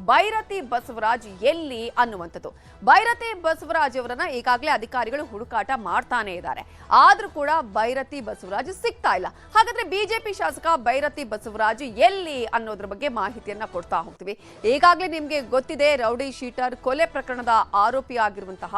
ಭೈರತಿ ಬಸವರಾಜ್ ಎಲ್ಲಿ ಅನ್ನುವಂಥದ್ದು. ಭೈರತಿ ಬಸವರಾಜ್ ಅವರನ್ನ ಈಗಾಗಲೇ ಅಧಿಕಾರಿಗಳು ಹುಡುಕಾಟ ಮಾಡ್ತಾನೆ ಇದ್ದಾರೆ. ಆದ್ರೂ ಕೂಡ ಭೈರತಿ ಬಸವರಾಜ್ ಸಿಗ್ತಾ ಇಲ್ಲ. ಹಾಗಾದ್ರೆ ಬಿಜೆಪಿ ಶಾಸಕ ಭೈರತಿ ಬಸವರಾಜ್ ಎಲ್ಲಿ ಅನ್ನೋದ್ರ ಬಗ್ಗೆ ಮಾಹಿತಿಯನ್ನ ಕೊಡ್ತಾ ಹೋಗ್ತೀವಿ. ಈಗಾಗಲೇ ನಿಮ್ಗೆ ಗೊತ್ತಿದೆ, ರೌಡಿ ಶೀಟರ್ ಕೊಲೆ ಪ್ರಕರಣದ ಆರೋಪಿ ಆಗಿರುವಂತಹ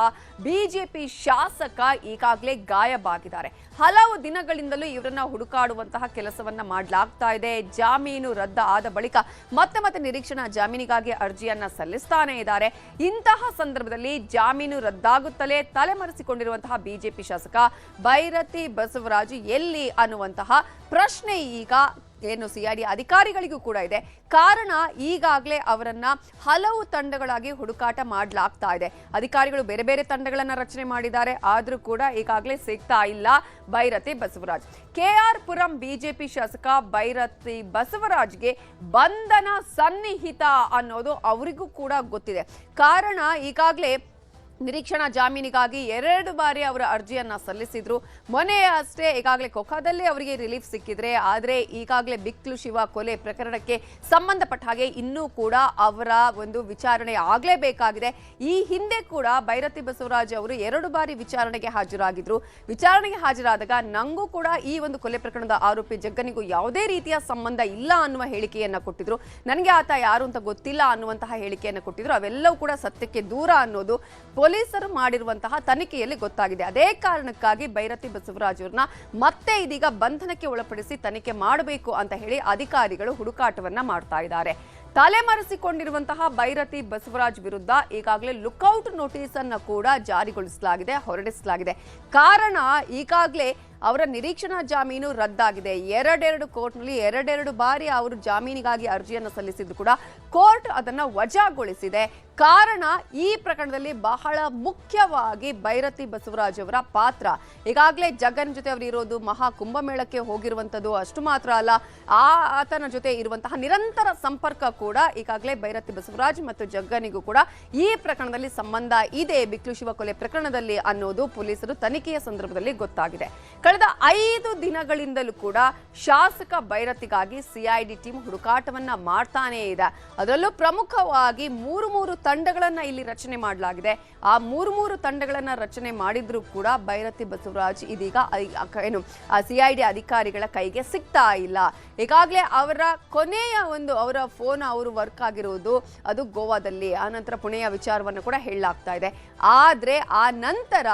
ಬಿಜೆಪಿ ಶಾಸಕ ಈಗಾಗಲೇ ಗಾಯಬ ಆಗಿದ್ದಾರೆ. ಹಲವು ದಿನಗಳಿಂದಲೂ ಇವರನ್ನ ಹುಡುಕಾಡುವಂತಹ ಕೆಲಸವನ್ನ ಮಾಡಲಾಗ್ತಾ ಇದೆ. ಜಾಮೀನು ರದ್ದು ಆದ ಬಳಿಕ ಮತ್ತೆ ನಿರೀಕ್ಷಣಾ ಜಾಮೀನಿಗಾಗಿ ಅರ್ಜಿಯನ್ನ ಸಲ್ಲಿಸ್ತಾನೆ ಇದ್ದಾರೆ. ಇಂತಹ ಸಂದರ್ಭದಲ್ಲಿ ಜಾಮೀನು ರದ್ದಾಗುತ್ತಲೇ ತಲೆಮರೆಸಿಕೊಂಡಿರುವಂತಹ ಬಿಜೆಪಿ ಶಾಸಕ ಭೈರತಿ ಬಸವರಾಜ್ ಎಲ್ಲಿ ಅನ್ನುವಂತಹ ಪ್ರಶ್ನೆ ಈಗ ಏನು ಸಿಐಡಿ ಅಧಿಕಾರಿಗಳಿಗೂ ಕೂಡ ಇದೆ. ಕಾರಣ, ಈಗಾಗಲೇ ಅವರನ್ನ ಹಲವು ತಂಡಗಳಾಗಿ ಹುಡುಕಾಟ ಮಾಡಲಾಗ್ತಾ ಇದೆ. ಅಧಿಕಾರಿಗಳು ಬೇರೆ ಬೇರೆ ತಂಡಗಳನ್ನ ರಚನೆ ಮಾಡಿದ್ದಾರೆ. ಆದ್ರೂ ಕೂಡ ಈಗಾಗಲೇ ಸಿಗ್ತಾ ಇಲ್ಲ ಭೈರತಿ ಬಸವರಾಜ್. ಕೆಆರ್ ಪುರಂ ಬಿಜೆಪಿ ಶಾಸಕ ಭೈರತಿ ಬಸವರಾಜ್ಗೆ ಬಂಧನ ಸನ್ನಿಹಿತ ಅನ್ನೋದು ಅವರಿಗೂ ಕೂಡ ಗೊತ್ತಿದೆ. ಕಾರಣ, ಈಗಾಗಲೇ ನಿರೀಕ್ಷಣಾ ಜಾಮೀನಿಗಾಗಿ 2 ಬಾರಿ ಅವರ ಅರ್ಜಿಯನ್ನ ಸಲ್ಲಿಸಿದ್ರು. ಮೊನ್ನೆ ಅಷ್ಟೇ ಈಗಾಗಲೇ ಕೊಖಾದಲ್ಲಿ ಅವರಿಗೆ ರಿಲೀಫ್ ಸಿಕ್ಕಿದ್ರೆ, ಆದರೆ ಈಗಾಗಲೇ ಬಿಕ್ಲು ಶಿವ ಕೊಲೆ ಪ್ರಕರಣಕ್ಕೆ ಸಂಬಂಧಪಟ್ಟ ಹಾಗೆ ಇನ್ನೂ ಕೂಡ ಅವರ ಒಂದು ವಿಚಾರಣೆ ಆಗಲೇಬೇಕಾಗಿದೆ. ಈ ಹಿಂದೆ ಕೂಡ ಭೈರತಿ ಬಸವರಾಜ್ ಅವರು 2 ಬಾರಿ ವಿಚಾರಣೆಗೆ ಹಾಜರಾಗಿದ್ರು. ವಿಚಾರಣೆಗೆ ಹಾಜರಾದಾಗ ನಂಗೂ ಕೂಡ ಈ ಒಂದು ಕೊಲೆ ಪ್ರಕರಣದ ಆರೋಪಿ ಜಗ್ಗನಿಗೂ ಯಾವುದೇ ರೀತಿಯ ಸಂಬಂಧ ಇಲ್ಲ ಅನ್ನುವ ಹೇಳಿಕೆಯನ್ನ ಕೊಟ್ಟಿದ್ರು. ನನಗೆ ಆತ ಯಾರು ಅಂತ ಗೊತ್ತಿಲ್ಲ ಅನ್ನುವಂತಹ ಹೇಳಿಕೆಯನ್ನು ಕೊಟ್ಟಿದ್ರು. ಅವೆಲ್ಲವೂ ಕೂಡ ಸತ್ಯಕ್ಕೆ ದೂರ ಅನ್ನೋದು ಪೊಲೀಸರು ಮಾಡಿರುವಂತಹ ತನಿಖೆಯಲ್ಲಿ ಗೊತ್ತಾಗಿದೆ. ಅದೇ ಕಾರಣಕ್ಕಾಗಿ ಭೈರತಿ ಬಸವರಾಜ್ ಅವರನ್ನ ಮತ್ತೆ ಇದೀಗ ಬಂಧನಕ್ಕೆ ಒಳಪಡಿಸಿ ತನಿಖೆ ಮಾಡಬೇಕು ಅಂತ ಹೇಳಿ ಅಧಿಕಾರಿಗಳು ಹುಡುಕಾಟವನ್ನ ಮಾಡ್ತಾ ಇದ್ದಾರೆ. ತಲೆಮರೆಸಿಕೊಂಡಿರುವಂತಹ ಭೈರತಿ ಬಸವರಾಜ್ ವಿರುದ್ಧ ಈಗಾಗಲೇ ಲುಕ್ಔಟ್ ನೋಟಿಸ್ ಅನ್ನು ಕೂಡ ಜಾರಿಗೊಳಿಸಲಾಗಿದೆ, ಹೊರಡಿಸಲಾಗಿದೆ. ಕಾರಣ, ಈಗಾಗಲೇ ಅವರ ನಿರೀಕ್ಷಣಾ ಜಾಮೀನು ರದ್ದಾಗಿದೆ. 2 ಕೋರ್ಟ್ನಲ್ಲಿ 2 ಬಾರಿ ಅವರು ಜಾಮೀನಿಗಾಗಿ ಅರ್ಜಿಯನ್ನು ಸಲ್ಲಿಸಿದ್ದು ಕೂಡ ಕೋರ್ಟ್ ಅದನ್ನ ವಜಾಗೊಳಿಸಿದೆ. ಕಾರಣ, ಈ ಪ್ರಕರಣದಲ್ಲಿ ಬಹಳ ಮುಖ್ಯವಾಗಿ ಭೈರತಿ ಬಸವರಾಜ್ ಅವರ ಪಾತ್ರ. ಈಗಾಗಲೇ ಜಗನ್ ಜೊತೆ ಅವರು ಇರೋದು, ಮಹಾ ಕುಂಭಮೇಳಕ್ಕೆ ಹೋಗಿರುವಂತದ್ದು ಅಷ್ಟು ಮಾತ್ರ ಅಲ್ಲ, ಆತನ ಜೊತೆ ಇರುವಂತಹ ನಿರಂತರ ಸಂಪರ್ಕ ಕೂಡ ಈಗಾಗಲೇ ಭೈರತಿ ಬಸವರಾಜ್ ಮತ್ತು ಜಗ್ಗನಿಗೂ ಕೂಡ ಈ ಪ್ರಕರಣದಲ್ಲಿ ಸಂಬಂಧ ಇದೆ, ಬಿಕ್ಲು ಶಿವ ಕೊಲೆ ಪ್ರಕರಣದಲ್ಲಿ ಅನ್ನೋದು ಪೊಲೀಸರು ತನಿಖೆಯ ಸಂದರ್ಭದಲ್ಲಿ ಗೊತ್ತಾಗಿದೆ. ಕಳೆದ 5 ದಿನಗಳಿಂದಲೂ ಕೂಡ ಶಾಸಕ ಭೈರತಿಗಾಗಿ ಸಿಐಡಿ ಟೀಮ್ ಹುಡುಕಾಟವನ್ನ ಮಾಡ್ತಾನೇ ಇದೆ. ಅದರಲ್ಲೂ ಪ್ರಮುಖವಾಗಿ 3 ತಂಡಗಳನ್ನ ಇಲ್ಲಿ ರಚನೆ ಮಾಡಲಾಗಿದೆ. ಆ 3 ತಂಡಗಳನ್ನ ರಚನೆ ಮಾಡಿದ್ರೂ ಕೂಡ ಭೈರತಿ ಬಸವರಾಜ್ ಇದೀಗ ಏನು ಸಿಐಡಿ ಅಧಿಕಾರಿಗಳ ಕೈಗೆ ಸಿಗ್ತಾ ಇಲ್ಲ. ಈಗಾಗಲೇ ಅವರ ಕೊನೆಯ ಅವರ ಫೋನ್ ಅವರು ವರ್ಕ್ ಆಗಿರುವುದು ಅದು ಗೋವಾದಲ್ಲಿ, ಆ ನಂತರ ಪುಣೆಯ ವಿಚಾರವನ್ನು ಕೂಡ ಹೇಳಲಾಗ್ತಾ ಇದೆ. ಆದ್ರೆ ಆ ನಂತರ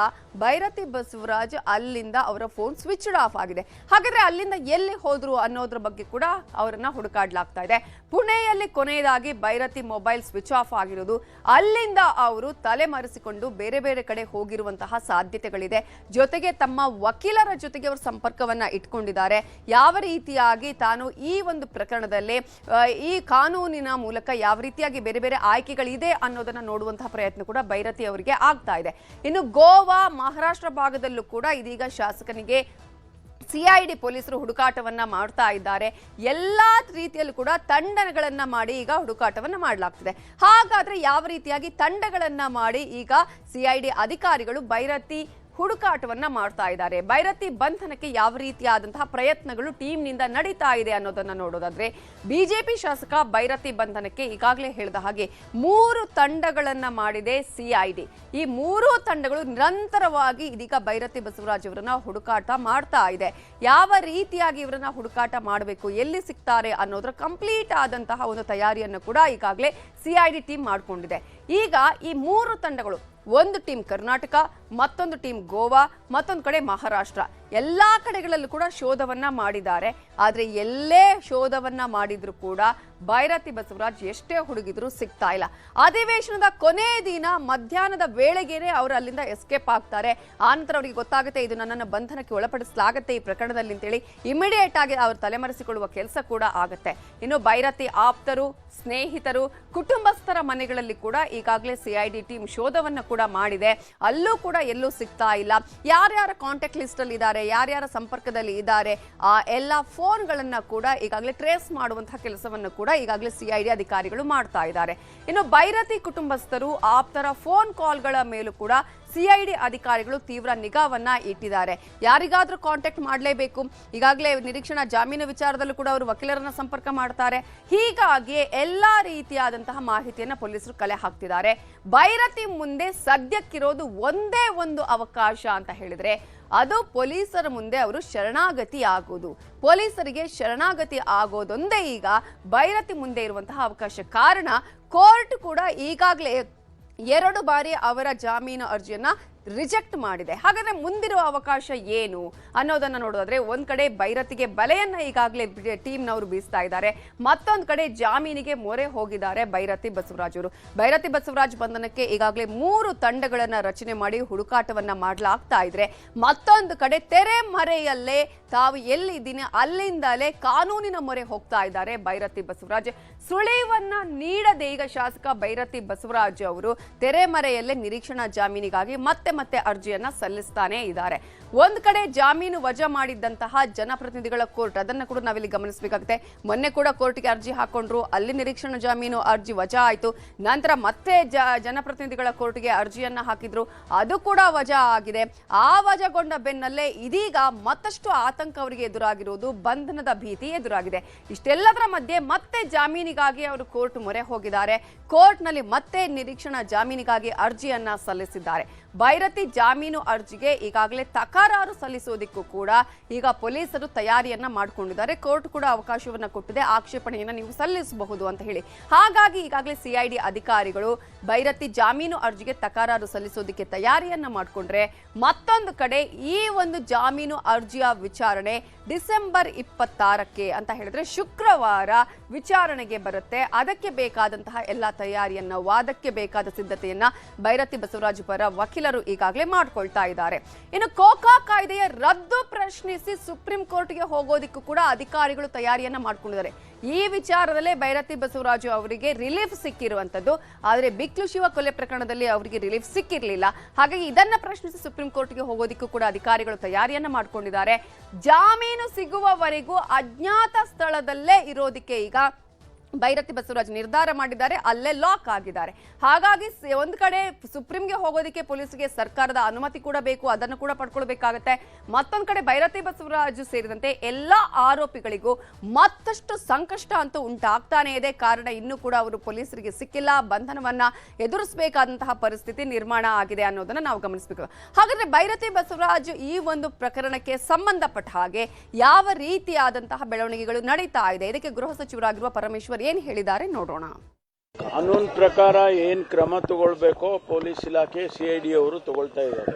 ಭೈರತಿ ಬಸವರಾಜ್ ಅಲ್ಲಿಂದ ಅವರ ಫೋನ್ ಸ್ವಿಚ್ಡ್ ಆಫ್ ಆಗಿದೆ. ಹಾಗಾದ್ರೆ ಅಲ್ಲಿಂದ ಎಲ್ಲಿ ಹೋದ್ರು ಅನ್ನೋದ್ರ ಬಗ್ಗೆ ಕೂಡ ಅವರನ್ನ ಹುಡುಕಾಡ್ಲಾಗ್ತಾ ಇದೆ. ಪುಣೆಯಲ್ಲಿ ಕೊನೆಯದಾಗಿ ಭೈರತಿ ಮೊಬೈಲ್ ಸ್ವಿಚ್ ಆಫ್ ಆಗಿರೋದು, ಅಲ್ಲಿಂದ ಅವರು ತಲೆಮರೆಸಿಕೊಂಡು ಬೇರೆ ಬೇರೆ ಕಡೆ ಹೋಗಿರುವಂತಹ ಸಾಧ್ಯತೆಗಳಿದೆ. ಜೊತೆಗೆ ತಮ್ಮ ವಕೀಲರ ಜೊತೆಗೆ ಅವರು ಸಂಪರ್ಕವನ್ನ ಇಟ್ಕೊಂಡಿದ್ದಾರೆ. ಯಾವ ರೀತಿಯಾಗಿ ತಾನು ಈ ಒಂದು ಪ್ರಕರಣದಲ್ಲಿ ಈ ಕಾನೂನಿನ ಮೂಲಕ ಯಾವ ರೀತಿಯಾಗಿ ಬೇರೆ ಬೇರೆ ಆಯ್ಕೆಗಳಿದೆ ಅನ್ನೋದನ್ನ ನೋಡುವಂತಹ ಪ್ರಯತ್ನ ಕೂಡ ಭೈರತಿ ಅವರಿಗೆ ಆಗ್ತಾ ಇದೆ. ಇನ್ನು ಗೋವಾ, ಮಹಾರಾಷ್ಟ್ರ ಭಾಗದಲ್ಲೂ ಕೂಡ ಇದೀಗ ಶಾಸಕನಿಗೆ ಸಿಐಡಿ ಪೊಲೀಸರು ಹುಡುಕಾಟವನ್ನ ಮಾಡ್ತಾ ಇದ್ದಾರೆ. ಎಲ್ಲಾ ರೀತಿಯಲ್ಲೂ ಕೂಡ ತಂಡಗಳನ್ನ ಮಾಡಿ ಈಗ ಹುಡುಕಾಟವನ್ನ ಮಾಡಲಾಗ್ತಿದೆ. ಹಾಗಾದ್ರೆ ಯಾವ ರೀತಿಯಾಗಿ ತಂಡಗಳನ್ನ ಮಾಡಿ ಈಗ ಸಿಐಡಿ ಅಧಿಕಾರಿಗಳು ಭೈರತಿ ಹುಡುಕಾಟವನ್ನ ಮಾಡ್ತಾ ಇದ್ದಾರೆ, ಭೈರತಿ ಬಂಧನಕ್ಕೆ ಯಾವ ರೀತಿಯಾದಂತಹ ಪ್ರಯತ್ನಗಳು ಟೀಮ್ನಿಂದ ನಡೀತಾ ಇದೆ ಅನ್ನೋದನ್ನ ನೋಡೋದಾದ್ರೆ, ಬಿಜೆಪಿ ಶಾಸಕ ಭೈರತಿ ಬಂಧನಕ್ಕೆ ಈಗಾಗಲೇ ಹೇಳಿದ ಹಾಗೆ 3 ತಂಡಗಳನ್ನ ಮಾಡಿದೆ ಸಿಐಡಿ. ಈ 3 ತಂಡಗಳು ನಿರಂತರವಾಗಿ ಇದೀಗ ಭೈರತಿ ಬಸವರಾಜ್ ಅವರನ್ನ ಹುಡುಕಾಟ ಮಾಡ್ತಾ ಇದೆ. ಯಾವ ರೀತಿಯಾಗಿ ಇವರನ್ನ ಹುಡುಕಾಟ ಮಾಡಬೇಕು, ಎಲ್ಲಿ ಸಿಗ್ತಾರೆ ಅನ್ನೋದ್ರ ಕಂಪ್ಲೀಟ್ ಆದಂತಹ ಒಂದು ತಯಾರಿಯನ್ನು ಕೂಡ ಈಗಾಗಲೇ ಸಿಐಡಿ ಟೀಮ್ ಮಾಡಿಕೊಂಡಿದೆ. ಈಗ ಈ 3 ತಂಡಗಳು, ಒಂದು ಟೀಮ್ ಕರ್ನಾಟಕ, ಮತ್ತೊಂದು ಟೀಮ್ ಗೋವಾ, ಮತ್ತೊಂದು ಕಡೆ ಮಹಾರಾಷ್ಟ್ರ, ಎಲ್ಲಾ ಕಡೆಗಳಲ್ಲೂ ಕೂಡ ಶೋಧವನ್ನ ಮಾಡಿದ್ದಾರೆ. ಆದ್ರೆ ಎಲ್ಲೇ ಶೋಧವನ್ನ ಮಾಡಿದ್ರು ಕೂಡ ಭೈರತಿ ಬಸವರಾಜ್ ಎಷ್ಟೇ ಹುಡುಗಿದ್ರು ಸಿಗ್ತಾ ಇಲ್ಲ. ಅಧಿವೇಶನದ ಕೊನೆ ದಿನ ಮಧ್ಯಾಹ್ನದ ವೇಳೆಗೇನೆ ಅವರು ಅಲ್ಲಿಂದ ಎಸ್ಕೇಪ್ ಆಗ್ತಾರೆ. ಆನಂತರ ಅವರಿಗೆ ಗೊತ್ತಾಗುತ್ತೆ ಇದು ನನ್ನನ್ನು ಬಂಧನಕ್ಕೆ ಒಳಪಡಿಸಲಾಗುತ್ತೆ ಈ ಪ್ರಕರಣದಲ್ಲಿ ಅಂತೇಳಿ ಇಮಿಡಿಯೇಟ್ ಆಗಿ ಅವರು ತಲೆಮರೆಸಿಕೊಳ್ಳುವ ಕೆಲಸ ಕೂಡ ಆಗುತ್ತೆ. ಇನ್ನು ಭೈರತಿ ಆಪ್ತರು, ಸ್ನೇಹಿತರು, ಕುಟುಂಬಸ್ಥರ ಮನೆಗಳಲ್ಲಿ ಕೂಡ ಈಗಾಗಲೇ ಸಿಐಡಿ ಟೀಮ್ ಶೋಧವನ್ನ ಕೂಡ ಮಾಡಿದೆ. ಅಲ್ಲೂ ಕೂಡ ಎಲ್ಲೂ ಸಿಗ್ತಾ ಇಲ್ಲ. ಯಾರ್ಯಾರ ಕಾಂಟ್ಯಾಕ್ಟ್ ಲಿಸ್ಟ್ ಅಲ್ಲಿ ಇದ್ದಾರೆ, ಯಾರ್ಯಾರ ಸಂಪರ್ಕದಲ್ಲಿ ಇದ್ದಾರೆ, ಆ ಎಲ್ಲ ಫೋನ್ಗಳನ್ನ ಕೂಡ ಈಗಾಗಲೇ ಟ್ರೇಸ್ ಮಾಡುವಂತಹ ಕೆಲಸವನ್ನು ಕೂಡ ಈಗಾಗಲೇ ಸಿಐಡಿ ಅಧಿಕಾರಿಗಳು ಮಾಡ್ತಾ ಇದ್ದಾರೆ. ಇನ್ನು ಭೈರತಿ ಕುಟುಂಬಸ್ಥರು, ಆಪ್ತರ ಫೋನ್ ಕಾಲ್ಗಳ ಮೇಲೂ ಕೂಡ ಸಿಐಡಿ ಅಧಿಕಾರಿಗಳು ತೀವ್ರ ನಿಗಾವನ್ನ ಇಟ್ಟಿದ್ದಾರೆ. ಯಾರಿಗಾದ್ರೂ ಕಾಂಟ್ಯಾಕ್ಟ್ ಮಾಡಲೇಬೇಕು. ಈಗಾಗಲೇ ನಿರೀಕ್ಷಣಾ ಜಾಮೀನು ವಿಚಾರದಲ್ಲೂ ಕೂಡ ಅವರು ವಕೀಲರನ್ನ ಸಂಪರ್ಕ ಮಾಡ್ತಾರೆ. ಹೀಗಾಗಿ ಎಲ್ಲಾ ರೀತಿಯಾದಂತಹ ಮಾಹಿತಿಯನ್ನ ಪೊಲೀಸರು ಕಲೆ ಹಾಕ್ತಿದ್ದಾರೆ. ಭೈರತಿ ಮುಂದೆ ಸದ್ಯಕ್ಕಿರೋದು ಒಂದೇ ಒಂದು ಅವಕಾಶ ಅಂತ ಹೇಳಿದ್ರೆ ಅದು ಪೊಲೀಸರ ಮುಂದೆ ಅವರು ಶರಣಾಗತಿ ಆಗೋದು. ಪೊಲೀಸರಿಗೆ ಶರಣಾಗತಿ ಆಗೋದೊಂದೇ ಈಗ ಭೈರತಿ ಮುಂದೆ ಇರುವಂತಹ ಅವಕಾಶ. ಕಾರಣ ಕೋರ್ಟ್ ಕೂಡ ಈಗಾಗಲೇ 2 ಬಾರಿ ಅವರ ಜಾಮೀನು ಅರ್ಜಿಯನ್ನ ರಿಜೆಕ್ಟ್ ಮಾಡಿದೆ. ಹಾಗಾದ್ರೆ ಮುಂದಿರುವ ಅವಕಾಶ ಏನು ಅನ್ನೋದನ್ನ ನೋಡೋದಾದ್ರೆ ಒಂದ್ ಕಡೆ ಭೈರತಿಗೆ ಬಲೆಯನ್ನ ಈಗಾಗಲೇ ಟೀಮ್ನವರು ಬೀಸ್ತಾ ಇದ್ದಾರೆ. ಮತ್ತೊಂದ್ ಕಡೆ ಜಾಮೀನಿಗೆ ಮೊರೆ ಹೋಗಿದ್ದಾರೆ ಭೈರತಿ ಬಸವರಾಜ್ ಅವರು. ಭೈರತಿ ಬಸವರಾಜ್ ಬಂಧನಕ್ಕೆ ಈಗಾಗಲೇ 3 ತಂಡಗಳನ್ನ ರಚನೆ ಮಾಡಿ ಹುಡುಕಾಟವನ್ನ ಮಾಡಲಾಗ್ತಾ ಇದ್ರೆ, ಮತ್ತೊಂದು ಕಡೆ ತೆರೆಮರೆಯಲ್ಲೇ ತಾವು ಎಲ್ಲಿದ್ದೀನಿ ಅಲ್ಲಿಂದಲೇ ಕಾನೂನಿನ ಮೊರೆ ಹೋಗ್ತಾ ಇದ್ದಾರೆ ಭೈರತಿ ಬಸವರಾಜ್. ಸುಳಿವನ್ನ ನೀಡದೆ ಈಗ ಶಾಸಕ ಭೈರತಿ ಬಸವರಾಜ್ ಅವರು ತೆರೆಮರೆಯಲ್ಲೇ ನಿರೀಕ್ಷಣಾ ಜಾಮೀನಿಗಾಗಿ ಮತ್ತೆ ಅರ್ಜಿಯನ್ನ ಸಲ್ಲಿಸ್ತಾನೆ ಇದ್ದಾರೆ. ಒಂದ್ ಕಡೆ ಜಾಮೀನು ವಜಾ ಮಾಡಿದ್ದಂತಹ ಜನಪ್ರತಿನಿಧಿಗಳ ಕೋರ್ಟ್, ಅದನ್ನ ಕೂಡ ನಾವಿಲ್ಲಿ ಗಮನಿಸಬೇಕಾಗುತ್ತೆ. ಮೊನ್ನೆ ಕೂಡ ಕೋರ್ಟ್ಗೆ ಅರ್ಜಿ ಹಾಕೊಂಡ್ರು, ಅಲ್ಲಿ ನಿರೀಕ್ಷಣಾ ಜಾಮೀನು ಅರ್ಜಿ ವಜಾ ಆಯ್ತು. ನಂತರ ಮತ್ತೆ ಜನಪ್ರತಿನಿಧಿಗಳ ಕೋರ್ಟ್ಗೆ ಅರ್ಜಿಯನ್ನ ಹಾಕಿದ್ರು, ಅದು ಕೂಡ ವಜಾ ಆಗಿದೆ. ಆ ವಜಾಗೊಂಡ ಬೆನ್ನಲ್ಲೇ ಇದೀಗ ಮತ್ತಷ್ಟು ಆತಂಕ ಅವರಿಗೆ ಎದುರಾಗಿರುವುದು, ಬಂಧನದ ಭೀತಿ ಎದುರಾಗಿದೆ. ಇಷ್ಟೆಲ್ಲದರ ಮಧ್ಯೆ ಮತ್ತೆ ಜಾಮೀನಿಗಾಗಿ ಅವರು ಕೋರ್ಟ್ ಮೊರೆ ಹೋಗಿದ್ದಾರೆ. ಕೋರ್ಟ್ನಲ್ಲಿ ಮತ್ತೆ ನಿರೀಕ್ಷಣಾ ಜಾಮೀನಿಗಾಗಿ ಅರ್ಜಿಯನ್ನ ಸಲ್ಲಿಸಿದ್ದಾರೆ. ಭೈರತಿ ಜಾಮೀನು ಅರ್ಜಿಗೆ ಈಗಾಗಲೇ ತಕರಾರು ಸಲ್ಲಿಸೋದಕ್ಕೂ ಕೂಡ ಈಗ ಪೊಲೀಸರು ತಯಾರಿಯನ್ನ ಮಾಡಿಕೊಂಡಿದ್ದಾರೆ. ಕೋರ್ಟ್ ಕೂಡ ಅವಕಾಶವನ್ನ ಕೊಟ್ಟಿದೆ, ಆಕ್ಷೇಪಣೆಯನ್ನ ನೀವು ಸಲ್ಲಿಸಬಹುದು ಅಂತ ಹೇಳಿ. ಹಾಗಾಗಿ ಈಗಾಗಲೇ ಸಿಐಡಿ ಅಧಿಕಾರಿಗಳು ಭೈರತಿ ಜಾಮೀನು ಅರ್ಜಿಗೆ ತಕರಾರು ಸಲ್ಲಿಸೋದಕ್ಕೆ ತಯಾರಿಯನ್ನ ಮಾಡಿಕೊಂಡ್ರೆ, ಮತ್ತೊಂದು ಕಡೆ ಈ ಒಂದು ಜಾಮೀನು ಅರ್ಜಿಯ ವಿಚಾರಣೆ ಡಿಸೆಂಬರ್ 26ಕ್ಕೆ ಅಂತ ಹೇಳಿದ್ರೆ ಶುಕ್ರವಾರ ವಿಚಾರಣೆಗೆ ಬರುತ್ತೆ. ಅದಕ್ಕೆ ಬೇಕಾದಂತಹ ಎಲ್ಲ ತಯಾರಿಯನ್ನ, ವಾದಕ್ಕೆ ಬೇಕಾದ ಸಿದ್ಧತೆಯನ್ನ ಭೈರತಿ ಬಸವರಾಜ್ ಪರ ವಕೀಲರು ಈಗಾಗಲೇ ಮಾಡ್ಕೊಳ್ತಾ ಇದ್ದಾರೆ. ಇನ್ನು ಕೋಕಾ ಕಾಯ್ದೆಯ ರದ್ದು ಪ್ರಶ್ನಿಸಿ ಸುಪ್ರೀಂ ಕೋರ್ಟ್ಗೆ ಹೋಗೋದಿಕ್ಕೂ ಕೂಡ ಅಧಿಕಾರಿಗಳು ತಯಾರಿಯನ್ನ ಮಾಡ್ಕೊಂಡಿದ್ದಾರೆ. ಈ ವಿಚಾರದಲ್ಲೇ ಭೈರತಿ ಬಸವರಾಜು ಅವರಿಗೆ ರಿಲೀಫ್ ಸಿಕ್ಕಿರುವಂತದ್ದು. ಆದರೆ ಬಿಕ್ಲು ಶಿವ ಕೊಲೆ ಪ್ರಕರಣದಲ್ಲಿ ಅವರಿಗೆ ರಿಲೀಫ್ ಸಿಕ್ಕಿರಲಿಲ್ಲ. ಹಾಗಾಗಿ ಇದನ್ನ ಪ್ರಶ್ನಿಸಿ ಸುಪ್ರೀಂ ಕೋರ್ಟ್ಗೆ ಹೋಗೋದಿಕ್ಕೂ ಕೂಡ ಅಧಿಕಾರಿಗಳು ತಯಾರಿಯನ್ನ ಮಾಡ್ಕೊಂಡಿದ್ದಾರೆ. ಜಾಮೀನು ಸಿಗುವವರೆಗೂ ಅಜ್ಞಾತ ಸ್ಥಳದಲ್ಲೇ ಇರೋದಿಕ್ಕೆ ಈಗ ಭೈರತಿ ಬಸವರಾಜ್ ನಿರ್ಧಾರ ಮಾಡಿದ್ದಾರೆ. ಅಲ್ಲೇ ಲಾಕ್ ಆಗಿದ್ದಾರೆ. ಹಾಗಾಗಿ ಒಂದ್ ಕಡೆ ಸುಪ್ರೀಂಗೆ ಹೋಗೋದಕ್ಕೆ ಪೊಲೀಸರಿಗೆ ಸರ್ಕಾರದ ಅನುಮತಿ ಕೂಡ ಬೇಕು, ಅದನ್ನು ಕೂಡ ಪಡ್ಕೊಳ್ಬೇಕಾಗತ್ತೆ. ಮತ್ತೊಂದ್ ಕಡೆ ಭೈರತಿ ಬಸವರಾಜ್ ಸೇರಿದಂತೆ ಎಲ್ಲಾ ಆರೋಪಿಗಳಿಗೂ ಮತ್ತಷ್ಟು ಸಂಕಷ್ಟ ಅಂತೂ ಉಂಟಾಗ್ತಾನೆ ಇದೆ. ಕಾರಣ ಇನ್ನೂ ಕೂಡ ಅವರು ಪೊಲೀಸರಿಗೆ ಸಿಕ್ಕಿಲ್ಲ, ಬಂಧನವನ್ನ ಎದುರಿಸಬೇಕಾದಂತಹ ಪರಿಸ್ಥಿತಿ ನಿರ್ಮಾಣ ಆಗಿದೆ ಅನ್ನೋದನ್ನ ನಾವು ಗಮನಿಸಬೇಕು. ಹಾಗಾದ್ರೆ ಭೈರತಿ ಬಸವರಾಜ್ ಈ ಒಂದು ಪ್ರಕರಣಕ್ಕೆ ಸಂಬಂಧಪಟ್ಟ ಹಾಗೆ ಯಾವ ರೀತಿಯಾದಂತಹ ಬೆಳವಣಿಗೆಗಳು ನಡೀತಾ ಇದೆ, ಇದಕ್ಕೆ ಗೃಹ ಸಚಿವರಾಗಿರುವ ಪರಮೇಶ್ವರ್ ಏನ್ ಹೇಳಿದ್ದಾರೆ ನೋಡೋಣ. ಕಾನೂನು ಪ್ರಕಾರ ಏನ್ ಕ್ರಮ ತಗೊಳ್ಬೇಕೋ ಪೊಲೀಸ್ ಇಲಾಖೆ ಸಿಐಡಿ ಅವರು ತಗೊಳ್ತಾ ಇದ್ದಾರೆ.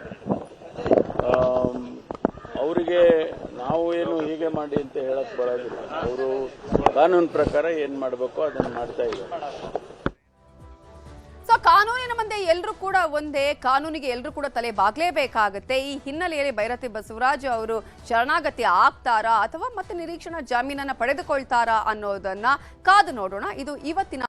ಅವರಿಗೆ ನಾವು ಏನು ಹೀಗೆ ಮಾಡಿ ಅಂತ ಹೇಳಕ್ ಬರೋದಿಲ್ಲ. ಅವರು ಕಾನೂನು ಪ್ರಕಾರ ಏನ್ ಮಾಡಬೇಕೋ ಅದನ್ನ ಮಾಡ್ತಾ ಇದ್ದಾರೆ. ಸೊ ಕಾನೂನಿನ ಮುಂದೆ ಎಲ್ಲರೂ ಕೂಡ ಒಂದೇ, ಕಾನೂನಿಗೆ ಎಲ್ಲರೂ ಕೂಡ ತಲೆ ಬಾಗ್ಲೇಬೇಕಾಗತ್ತೆ. ಈ ಹಿನ್ನೆಲೆಯಲ್ಲಿ ಭೈರತಿ ಬಸವರಾಜ್ ಅವರು ಶರಣಾಗತಿ ಆಗ್ತಾರಾ ಅಥವಾ ಮತ್ತೆ ನಿರೀಕ್ಷಣಾ ಜಾಮೀನನ್ನ ಪಡೆದುಕೊಳ್ತಾರಾ ಅನ್ನೋದನ್ನ ಕಾದು ನೋಡೋಣ. ಇದು ಇವತ್ತಿನ